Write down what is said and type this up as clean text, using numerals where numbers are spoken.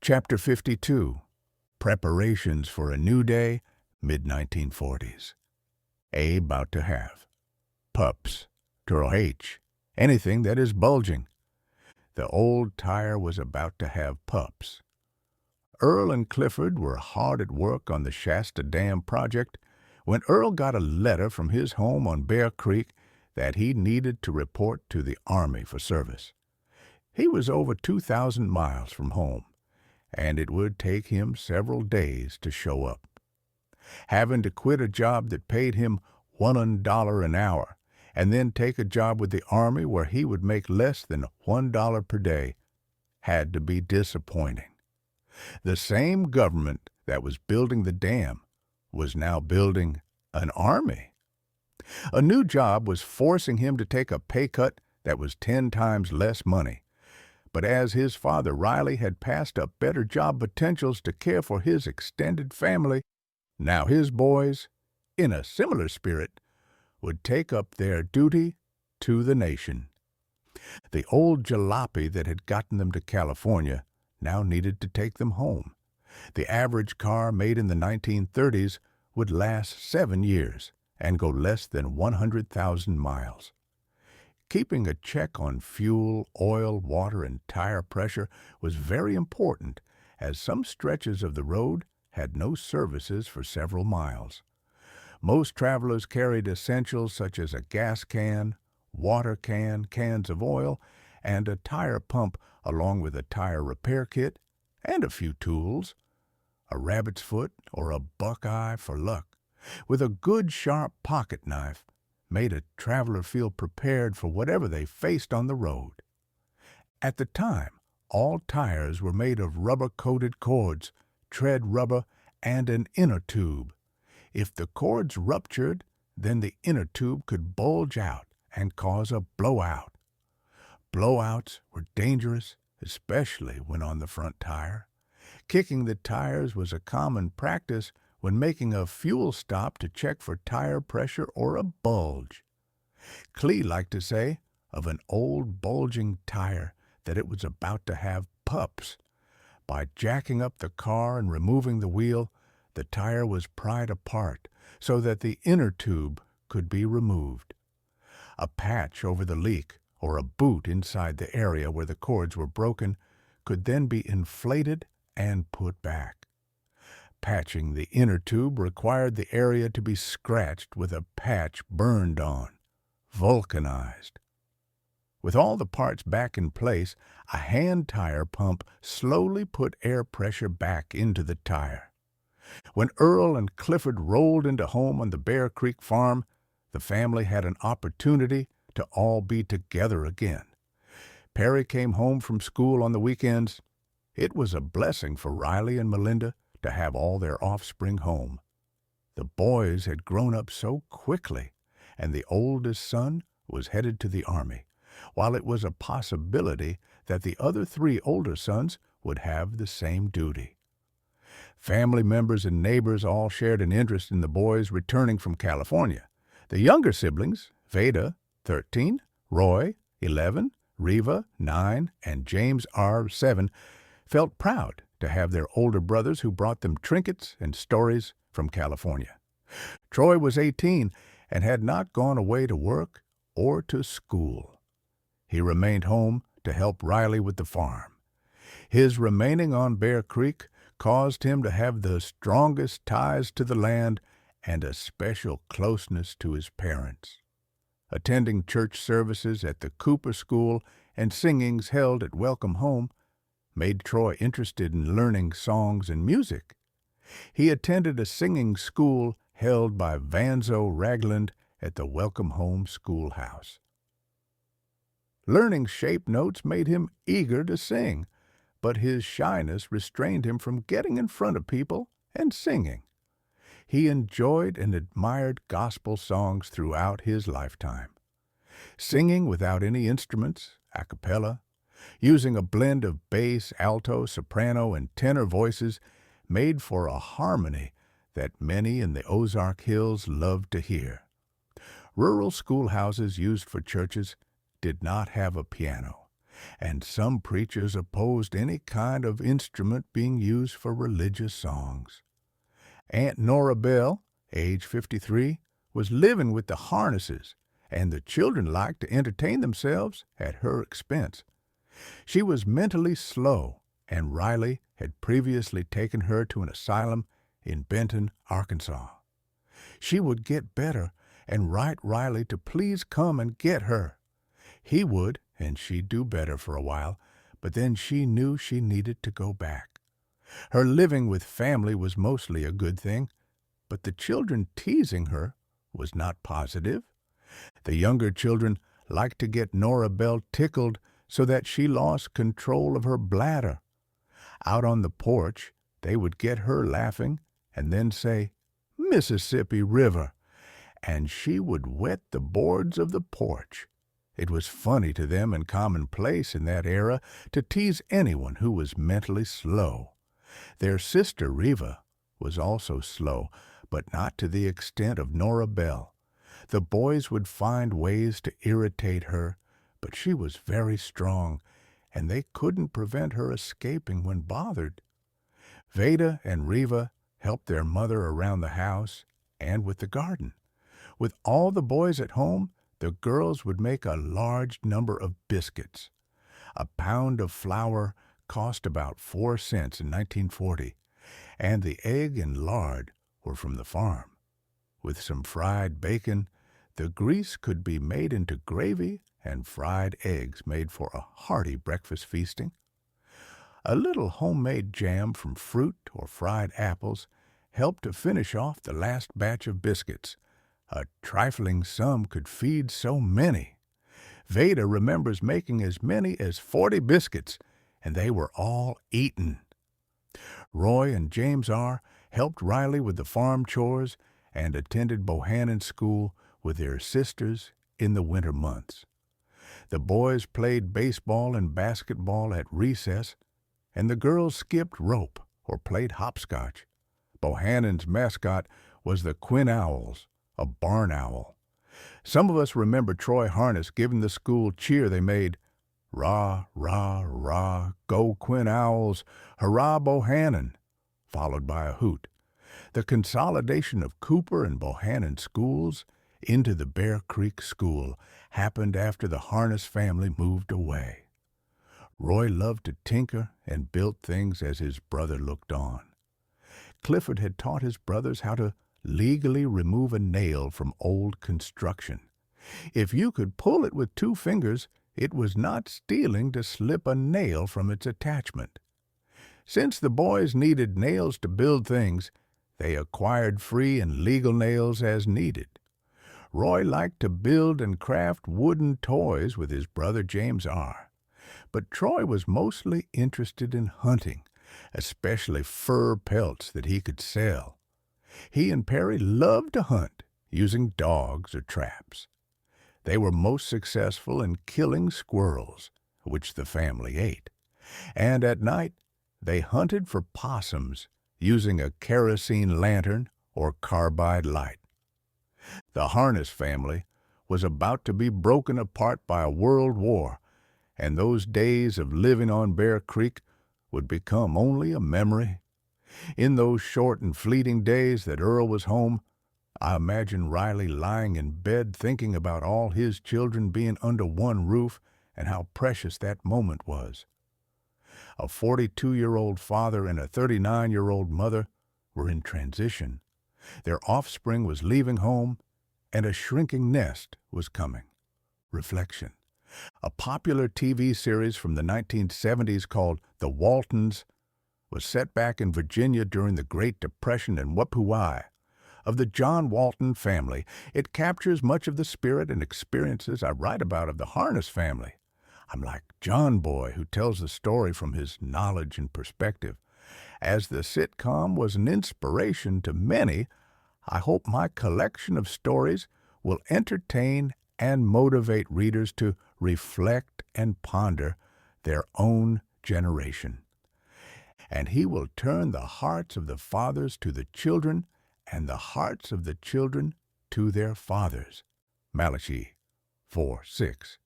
Chapter 52, Preparations for a New Day, Mid-1940s. A about to have. Pups. Turl H. Anything that is bulging. The old tire was about to have pups. Earl and Clifford were hard at work on the Shasta Dam project when Earl got a letter from his home on Bear Creek that he needed to report to the Army for service. He was over 2,000 miles from home, and it would take him several days to show up. Having to quit a job that paid him $1 an hour and then take a job with the Army where he would make less than $1 per day had to be disappointing. The same government that was building the dam was now building an army. A new job was forcing him to take a pay cut that was 10 times less money. But as his father Riley had passed up better job potentials to care for his extended family, now his boys, in a similar spirit, would take up their duty to the nation. The old jalopy that had gotten them to California now needed to take them home. The average car made in the 1930s would last 7 years and go less than 100,000 miles. Keeping a check on fuel, oil, water, and tire pressure was very important, as some stretches of the road had no services for several miles. Most travelers carried essentials such as a gas can, water can, cans of oil, and a tire pump, along with a tire repair kit and a few tools, a rabbit's foot or a buckeye for luck, with a good sharp pocket knife, made a traveler feel prepared for whatever they faced on the road. At the time, all tires were made of rubber-coated cords, tread rubber, and an inner tube. If the cords ruptured, then the inner tube could bulge out and cause a blowout. Blowouts were dangerous, especially when on the front tire. Kicking the tires was a common practice when making a fuel stop to check for tire pressure or a bulge. Clee liked to say of an old bulging tire that it was about to have pups. By jacking up the car and removing the wheel, the tire was pried apart so that the inner tube could be removed. A patch over the leak or a boot inside the area where the cords were broken could then be inflated and put back. Patching the inner tube required the area to be scratched with a patch burned on, vulcanized. With all the parts back in place, a hand tire pump slowly put air pressure back into the tire. When Earl and Clifford rolled into home on the Bear Creek farm, the family had an opportunity to all be together again. Perry came home from school on the weekends. It was a blessing for Riley and Melinda to have all their offspring home. The boys had grown up so quickly, and the oldest son was headed to the Army, while it was a possibility that the other 3 older sons would have the same duty. Family members and neighbors all shared an interest in the boys returning from California. The younger siblings, Veda, 13, Roy, 11, Reva, 9, and James R., 7, felt proud to have their older brothers who brought them trinkets and stories from California. Troy was 18 and had not gone away to work or to school. He remained home to help Riley with the farm. His remaining on Bear Creek caused him to have the strongest ties to the land and a special closeness to his parents. Attending church services at the Cooper School and singings held at Welcome Home made Troy interested in learning songs and music. He attended a singing school held by Vanzo Ragland at the Welcome Home Schoolhouse. Learning shape notes made him eager to sing, but his shyness restrained him from getting in front of people and singing. He enjoyed and admired gospel songs throughout his lifetime. Singing without any instruments, a cappella, using a blend of bass, alto, soprano, and tenor voices made for a harmony that many in the Ozark Hills loved to hear. Rural schoolhouses used for churches did not have a piano, and some preachers opposed any kind of instrument being used for religious songs. Aunt Nora Bell, age 53, was living with the Harnesses, and the children liked to entertain themselves at her expense. She was mentally slow, and Riley had previously taken her to an asylum in Benton, Arkansas. She would get better and write Riley to please come and get her. He would, and she'd do better for a while, but then she knew she needed to go back. Her living with family was mostly a good thing, but the children teasing her was not positive. The younger children liked to get Nora Bell tickled so that she lost control of her bladder. Out on the porch, they would get her laughing and then say, "Mississippi River," and she would wet the boards of the porch. It was funny to them and commonplace in that era to tease anyone who was mentally slow. Their sister Reva was also slow, but not to the extent of Nora Bell. The boys would find ways to irritate her, but she was very strong, and they couldn't prevent her escaping when bothered. Veda and Reva helped their mother around the house and with the garden. With all the boys at home, the girls would make a large number of biscuits. A pound of flour cost about 4 cents in 1940, and the egg and lard were from the farm. With some fried bacon, the grease could be made into gravy and fried eggs made for a hearty breakfast feasting. A little homemade jam from fruit or fried apples helped to finish off the last batch of biscuits. A trifling sum could feed so many. Veda remembers making as many as 40 biscuits, and they were all eaten. Roy and James R. helped Riley with the farm chores and attended Bohannon School with their sisters in the winter months. The boys played baseball and basketball at recess, and the girls skipped rope or played hopscotch. Bohannon's mascot was the Quinn Owls, a barn owl. Some of us remember Troy Harness giving the school cheer they made, "Rah, rah, rah, go Quinn Owls, hurrah Bohannon," followed by a hoot. The consolidation of Cooper and Bohannon schools into the Bear Creek School happened after the Harness family moved away. Roy loved to tinker and built things as his brother looked on. Clifford had taught his brothers how to legally remove a nail from old construction. If you could pull it with 2 fingers, it was not stealing to slip a nail from its attachment. Since the boys needed nails to build things, they acquired free and legal nails as needed. Roy liked to build and craft wooden toys with his brother James R. But Troy was mostly interested in hunting, especially fur pelts that he could sell. He and Perry loved to hunt, using dogs or traps. They were most successful in killing squirrels, which the family ate. And at night, they hunted for possums, using a kerosene lantern or carbide light. The Harness family was about to be broken apart by a world war, and those days of living on Bear Creek would become only a memory. In those short and fleeting days that Earl was home, I imagine Riley lying in bed thinking about all his children being under one roof and how precious that moment was. A 42-year-old father and a 39-year-old mother were in transition. Their offspring was leaving home, and a shrinking nest was coming. Reflection. A popular TV series from the 1970s called The Waltons was set back in Virginia during the Great Depression in Wapuai. Of the John Walton family, it captures much of the spirit and experiences I write about of the Harness family. I'm like John Boy, who tells the story from his knowledge and perspective. As the sitcom was an inspiration to many, I hope my collection of stories will entertain and motivate readers to reflect and ponder their own generation. And he will turn the hearts of the fathers to the children, and the hearts of the children to their fathers. Malachi 4:6.